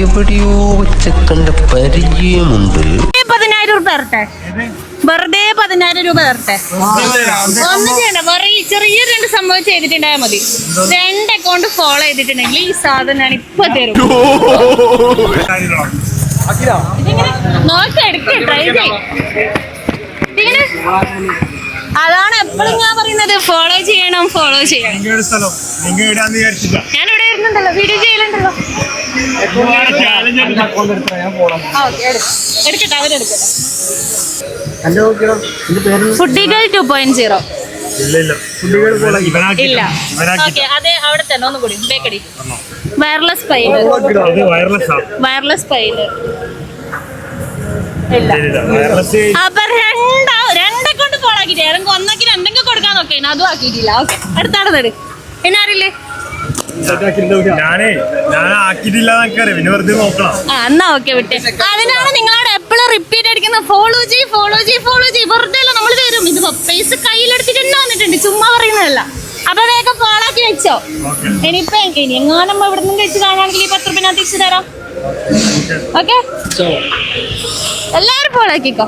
എവിടെയോ വെച്ചക്കണ്ട പരിചയമുണ്ട്. 10,000 രൂപ തരട്ടെ, വെറുതെ 10,000 രൂപ തരട്ടെ. ഒന്നും ചെയ്യണ്ട, വെറുതെ ചെറിയ 2 സംഭവം ചെയ്തിട്ടുണ്ടായാൽ മതി. 2 അക്കൗണ്ട് ഫോളോ ചെയ്തിട്ടുണ്ടെങ്കിൽ ഈ സാധനം ഞാൻ ഇപ്പൊ തരും. നോക്കെടുക്ക, ട്രൈ ചെയ്യും. അതാണ് എപ്പോഴും ഞാൻ പറയുന്നത്, ഫോളോ ചെയ്യണം, ഫോളോ ചെയ്യണം. ഞാൻ ഇവിടെ ഇരുന്നുണ്ടല്ലോ, വീഡിയോ ചെയ്യലുണ്ടല്ലോ. എടുക്കട്ടെ, അവരെടുക്കട്ടെ. ഫുഡികൾ 2.0 ഇല്ല. ഓക്കെ, അതെ, അവിടെ തന്നെ ഒന്നുകൂടി ബേക്കടി. വയർലെസ് പൈല്, വയർലെസ് പൈല് ഇല്ല. അപ്പൊ 2 കൊണ്ട് ഫോളോ ആക്കിട്ട് ഏതെങ്കിലും ഒന്നാക്കി എന്തെങ്കിലും കൊടുക്കാൻ നോക്കേ, അതും ആക്കിയിട്ടില്ല. ഓക്കെ, അടുത്താണ് തരും. പിന്നെ ആരില്ലേ? എന്നാ ഓക്കെ, വിട്ടേ. അതിനാണ് നിങ്ങളോട് എപ്പോഴും റിപ്പീറ്റ് അടിക്കുന്നത്, ഫോളോ ചെയ്യ്, ഫോളോ ചെയ്യ്, ഫോളോ ചെയ്യ്. വെറുതെ അല്ല നമ്മൾ തരും. ഇത് പൈസ കയ്യിലെടുത്തിട്ട് തന്നെ വന്നിട്ടുണ്ട്, ചുമ്മാ പറയുന്നതല്ല. അപ്പൊ വേഗം ഫോളോ ആക്കി വെച്ചോ. ഇനിയിപ്പോ ഇനി എങ്ങാനും ഇവിടെ നിന്ന് കഴിച്ച് കാണുകയാണെങ്കിൽ ഈ 10 രൂപ തിരിച്ചു തരാം. ഓക്കെ, എല്ലാരും ഫോളോ ആക്കിക്കോ.